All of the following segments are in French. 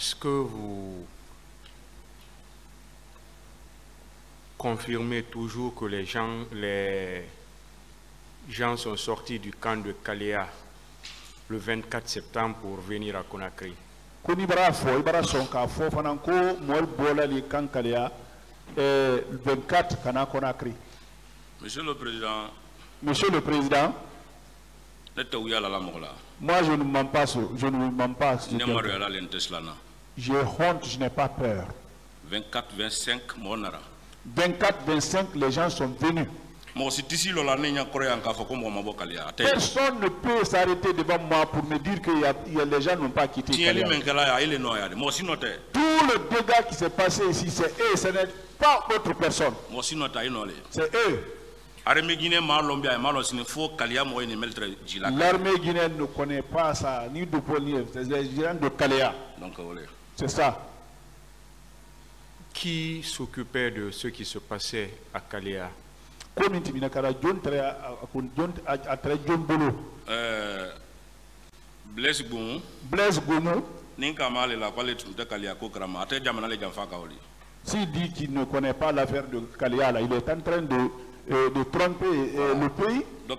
Est-ce que vous confirmez toujours que les gens sont sortis du camp de Kalea le 24 septembre pour venir à Conakry? Monsieur le Président. Monsieur le Président. Moi, je ne mens pas. J'ai honte, je n'ai pas peur. 24-25, 24-25, les gens sont venus. Personne ne peut s'arrêter devant moi pour me dire que les gens n'ont pas quitté Kalea. Tout le dégât qui s'est passé ici, c'est eux, ce n'est pas autre personne. C'est eux. L'armée guinéenne ne connaît pas ça, ni de Ponier, c'est les gens de Kalea. C'est ça. Qui s'occupait de ce qui se passait à Kalea? Blaise Goumou. S'il dit qu'il ne connaît pas l'affaire de Kalea, il est en train de tromper le pays. Les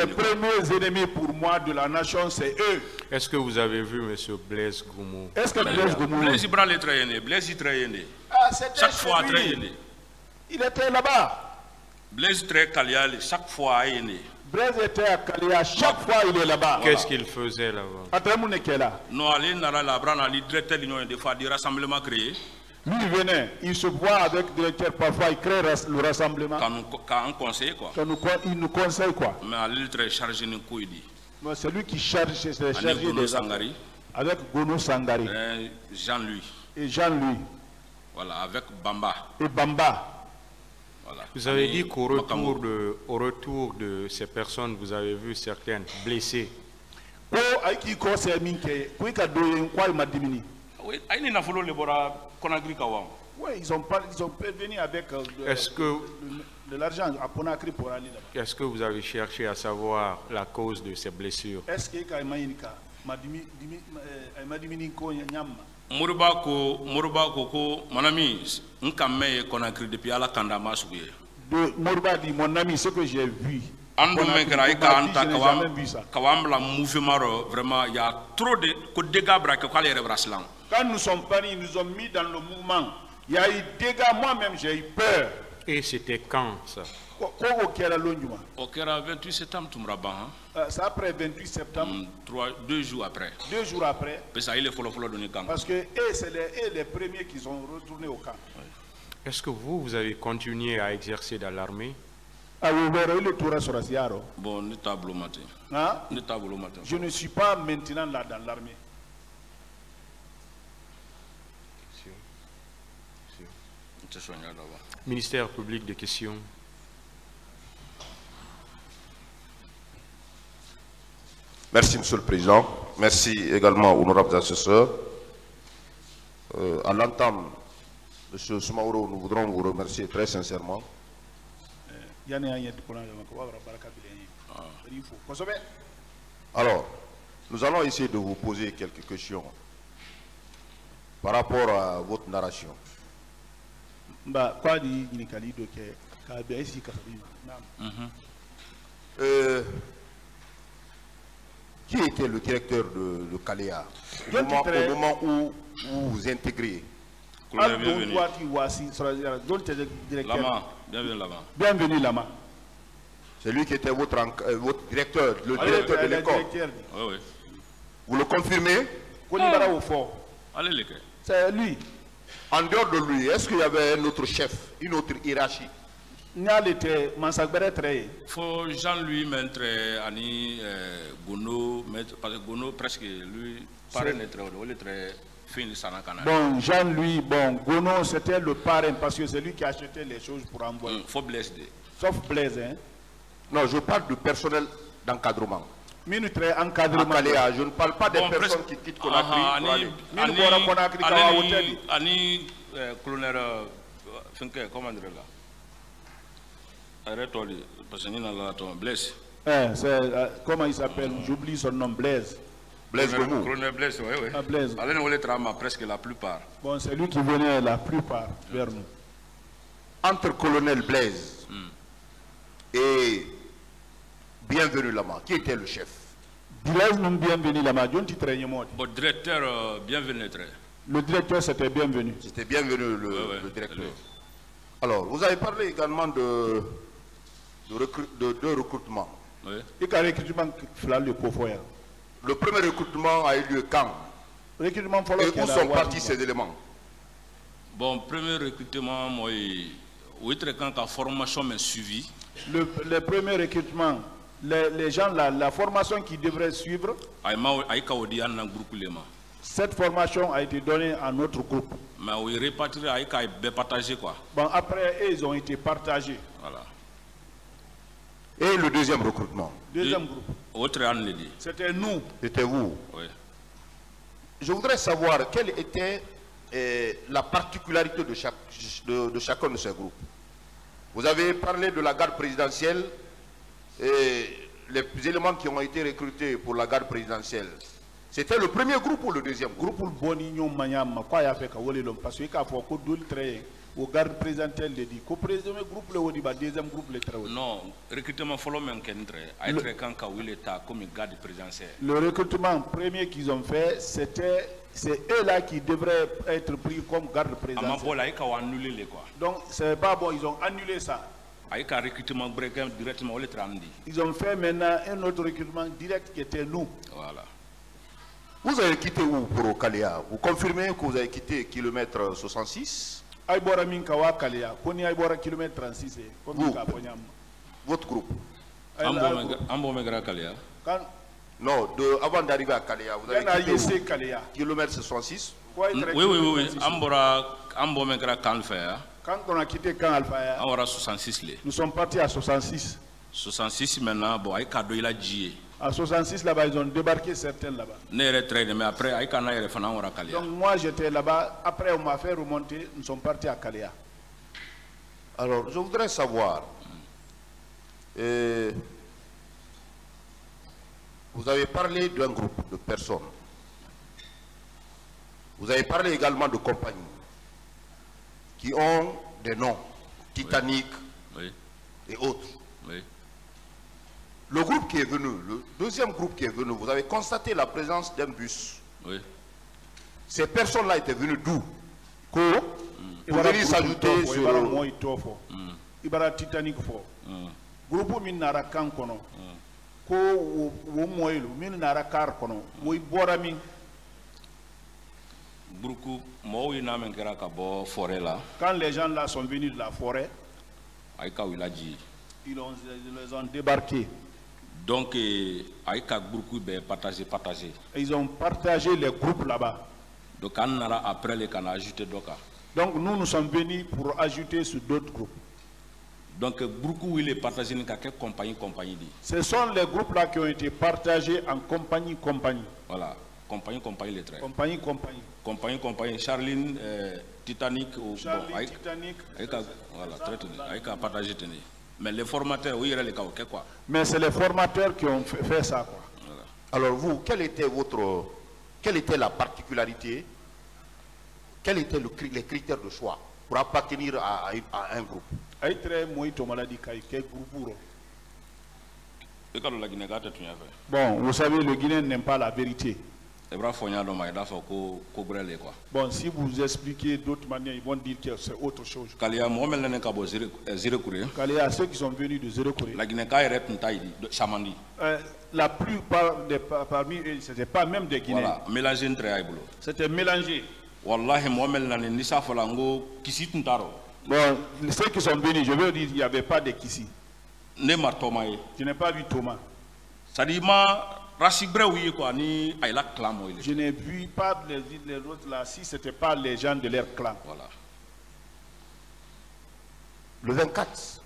premiers ennemis pour moi de la nation, c'est eux. Est-ce que vous avez vu M. Blaise Goumou? Est-ce que Blaise Goumou... Chaque fois, il était là-bas. Blaise chaque fois, Blaise était à Kalea, chaque fois il est là-bas. Qu'est-ce qu'il faisait là-bas? Lui il venait, il se voit avec le directeur, parfois il crée le rassemblement. Il nous conseille quoi. Mais c'est lui qui charge, c'est chargé des Sangari. Avec Gono Sangari. Jean-Louis. Et Jean-Louis. Voilà, avec Bamba. Et Bamba. Voilà. Vous avez dit qu'au retour de ces personnes, vous avez vu certaines blessées. Oui, ils ont venu avec de l'argent à Conakry pour aller là-bas. Est-ce que vous avez cherché à savoir la cause de ces blessures? Est-ce que Mourba dit, mon ami, ce que j'ai vu. Quand nous sommes partis, ils nous ont mis dans le mouvement. Il y a eu des dégâts, moi-même j'ai eu peur. Et c'était quand ça? Au 28 septembre, c'est après 28 septembre. 2 jours après. 2 jours après. Parce que c'est les premiers qui sont retournés au camp. Est-ce que vous avez continué à exercer dans l'armée? Bon, je ne suis pas maintenant là dans l'armée. Ministère public des questions. Merci, Monsieur le Président. Merci également aux honorables assesseurs. À l'entame, Monsieur Soumaoro, nous voudrons vous remercier très sincèrement. Alors, nous allons essayer de vous poser quelques questions par rapport à votre narration. Qui était le directeur de Kalea au moment où vous intégrez? Bienvenue Lama. C'est lui qui était votre directeur, le directeur de l'école. Oui. Vous le confirmez? C'est lui. En dehors de lui, est-ce qu'il y avait un autre chef, une autre hiérarchie? Il faut Jean-Louis mettre Ani Gono, parce que Gono presque lui paraît être fin de Sanakana. Bon, Jean-Louis, Gono c'était le parrain parce que c'est lui qui achetait les choses pour envoyer. Faut Blaise. Sauf Blaise, hein? Non, je parle du personnel d'encadrement. Encadrement. Je ne parle pas des personnes qui quittent Conakry pour aller. Ani colonel comment dire là? Arrête-toi, parce que Blaise. Comment il s'appelle? J'oublie son nom, Blaise. Blaise Gomou. Colonel Blaise, oui, oui. Ah, Blaise. Allez, nous les travaillons presque la plupart. Bon, c'est lui qui venait la plupart vers nous. Entre colonel Blaise et Bienvenu Lama, qui était le chef? Blaise nous Bienvenu Lama, John Titrayemot. Bon, directeur, Bienvenu. Le directeur, c'était Bienvenu. C'était Bienvenu le directeur. Alors, vous avez parlé également de deux recrutements. Oui. Et qu'un recrutement le pauvre. Le premier recrutement a eu lieu quand? Et où sont partis ces éléments? Bon, premier recrutement, moi, oui, très quand la formation m'a suivi. Le premier recrutement, les gens, la formation qui devrait suivre, cette formation a été donnée à notre groupe. Mais oui, répartir, partagé quoi. Bon, après, ils ont été partagés. Voilà. Et le deuxième recrutement? Deuxième groupe. C'était nous. C'était vous? Oui. Je voudrais savoir quelle était la particularité de chacun de ces groupes. Vous avez parlé de la garde présidentielle et les éléments qui ont été recrutés pour la garde présidentielle. C'était le premier groupe ou le deuxième groupe? Au garde présidentiel le dit qu'au premier groupe le deuxième groupe le très non recrutement follow même comme garde présidentiel. Le recrutement premier qu'ils ont fait c'est eux là qui devraient être pris comme garde présidentiel. Donc c'est pas bon, ils ont annulé ça. Ils ont fait maintenant un autre recrutement direct qui était nous. Voilà. Vous avez quitté où pour Kaléa? Vous confirmez que vous avez quitté kilomètre 66? Kilomètre 36. Votre groupe? Non, avant d'arriver à Kaléa, vous avez quitté kilomètre 66? Oui. Quand on a quitté Camp Alpha, nous sommes partis à 66. 66 maintenant, bon, à 66 là-bas, ils ont débarqué certains là-bas. Donc moi j'étais là-bas, après on m'a fait remonter, nous sommes partis à Kaléa. Alors je voudrais savoir, vous avez parlé d'un groupe de personnes, vous avez parlé également de compagnies qui ont des noms, Titanic et autres. Oui. Le groupe qui est venu, le deuxième groupe qui est venu, vous avez constaté la présence d'un bus. Oui. Ces personnes-là étaient venues d'où? Pour venir s'ajouter sur le Titanic. Groupe minara kankono. Ko wo moyelu minara kar kono. Wo borami. Beaucoup moi na menkera ka bo forêt là. Quand les gens là sont venus de la forêt, ils les ont débarqués. Donc, ils ont partagé les groupes là-bas. Donc, après, les canaux ajouté d'autres. Donc, nous sommes venus pour ajouter sur d'autres groupes. Donc, beaucoup ils partagé dans quelle compagnie. Ce sont les groupes là qui ont été partagés en compagnie. Voilà, compagnie les traits. Compagnie. Charline, Titanic ou Titanic. Voilà, très avec à partager. Mais les formateurs, oui, les cas, quoi. Mais c'est les formateurs qui ont fait ça, quoi. Voilà. Alors vous, quelle était la particularité, quels étaient les critères de choix pour appartenir à un groupe? Bon, vous savez, le Guinéen n'aime pas la vérité. Bon, si vous expliquez d'autres manières, ils vont dire que c'est autre chose. Kaléa, ceux qui sont venus de Zéro Corée. La plupart parmi eux, ce n'était pas même des Guinéens. Voilà, c'était mélangé. Wallahi, bon, ceux qui sont venus, je veux dire, il n'y avait pas de Kissi. Je n'ai pas vu Thomas. Je n'ai vu pas les autres là, si ce n'était pas les gens de leur clan. Voilà. Le 24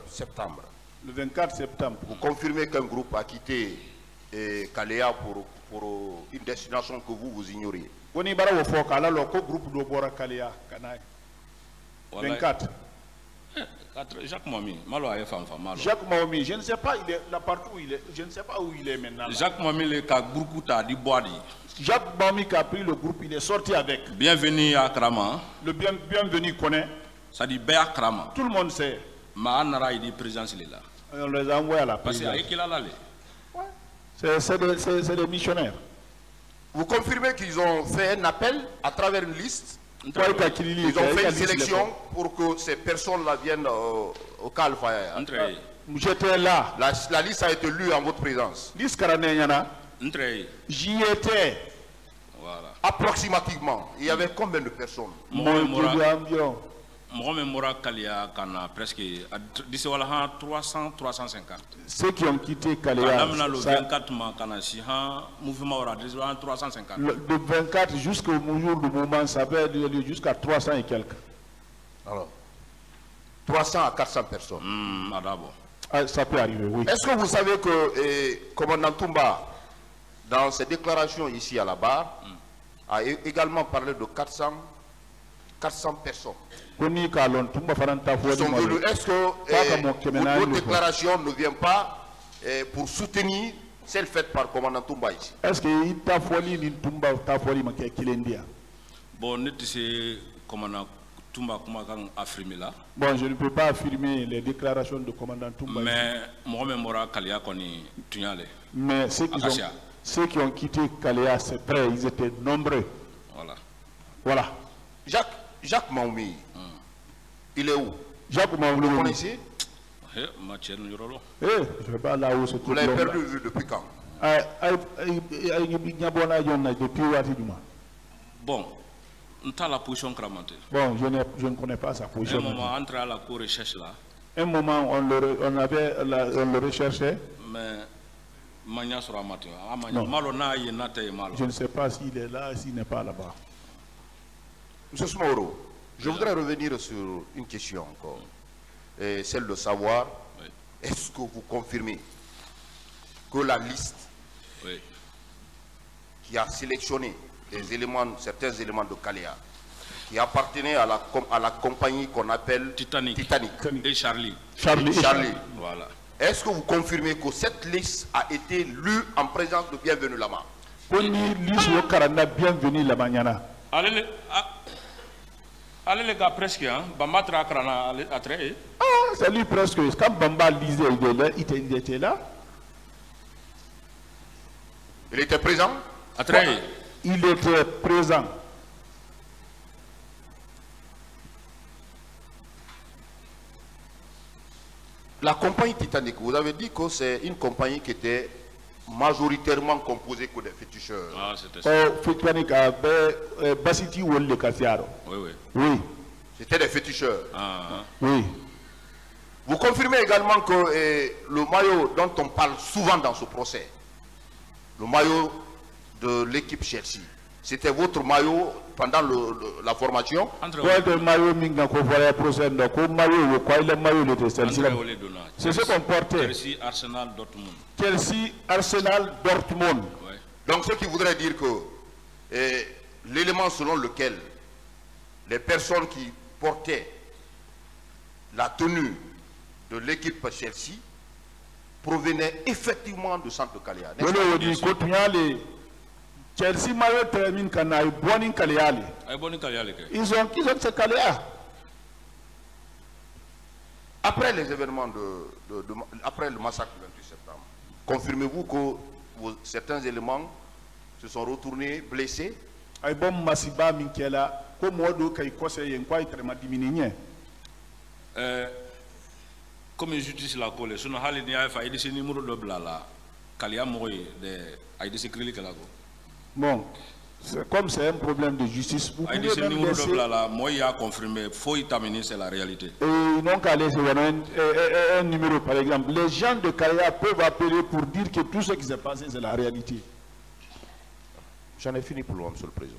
septembre. Le 24 septembre. Vous confirmez qu'un groupe a quitté Kaléa pour une destination que vous ignoriez. 24. Jacques Momi, Jacques Momi, je ne sais pas, il est là partout où il est, je ne sais pas où il est maintenant. Là. Jacques Momi, le Kagburkuta du Boadi. Jacques Momi qui a pris le groupe, il est sorti avec. Bienvenue à Krama. Le bienvenu connaît. Ça dit Béa Krama. Tout le monde sait. Mahanara, il dit présidence, il est là. Et on les a envoyés à la présidence. C'est des missionnaires. Vous confirmez qu'ils ont fait un appel à travers une liste? Ils ont fait une sélection pour que ces personnes-là viennent au Kalfaya. J'étais là. La liste a été lue en votre présence. J'y étais. Voilà. Approximativement, il y avait combien de personnes? Presque 300-350. Ceux qui ont quitté Kalea, le 24 de 24 jusqu'au jour du moment, ça va aller jusqu'à 300 et quelques. Alors, 300 à 400 personnes. Ça peut arriver, oui. Est-ce que vous savez que commandant Toumba, dans ses déclarations ici à la barre, a également parlé de 400 personnes? Est-ce que votre déclaration ne vient pas pour soutenir celle faite par commandant Toumba ici? Est-ce que bon, c'est commandant Toumba affirmé là. Bon, je ne peux pas affirmer les déclarations de commandant Toumba. Mais ceux qui ont quitté Kalea, c'est vrai, ils étaient nombreux. Voilà. Jacques Maoumi, il est où? Jacques Maoumi, vous le connaissez? Je vais pas là où vous l'avez perdu depuis quand? Bon, la position cramentée. Bon, je ne connais pas sa position. Un moment, entre à la co-recherche là. Un moment, on le recherchait. Mais je ne sais pas s'il est là, s'il n'est pas là-bas. Monsieur Smoro, je voudrais revenir sur une question encore. Celle de savoir, est-ce que vous confirmez que la liste qui a sélectionné certains éléments de Kalea, qui appartenaient à la compagnie qu'on appelle Titanic. Et Charlie. Voilà. Est-ce que vous confirmez que cette liste a été lue en présence de Bienvenu Lama? Allez les gars, presque, hein. Bambatra Krana à très. Ah, c'est lui presque. Quand Bamba lisait, il était là. Il était présent? À très. Il était présent. La compagnie Titanic, vous avez dit que c'est une compagnie qui était majoritairement composée que des féticheurs. Ah, c'était ça. Titanic avait Basiti ou le Cassiaro. Oui. C'était des féticheurs. Oui. Vous confirmez également que le maillot dont on parle souvent dans ce procès, le maillot de l'équipe Chelsea, c'était votre maillot pendant la formation? C'est ce qu'on portait. Chelsea, Arsenal, Dortmund. Chelsea, Arsenal, Dortmund. Ouais. Donc ce qui voudrait dire que l'élément selon lequel les personnes qui portaient la tenue de l'équipe Chelsea provenaient effectivement de centre de Kalea. Chelsea maillot termine quand il bon Kalea. Ils ont ce Kalea. Après les événements après le massacre du 28 septembre, confirmez-vous que certains éléments se sont retournés blessés? Comme justice la colle, sinon hali ni afa idisi numéro de blala, Kalea moy de aidisi krili kala go. Bon, comme c'est un problème de justice, vous pouvez même laisser... Moi, il a confirmé, faut y terminer, c'est la réalité. Et ils n'ont qu'à laisser un numéro, par exemple. Les gens de Kalea peuvent appeler pour dire que tout ce qui s'est passé, c'est la réalité. J'en ai fini pour le Monsieur le Président.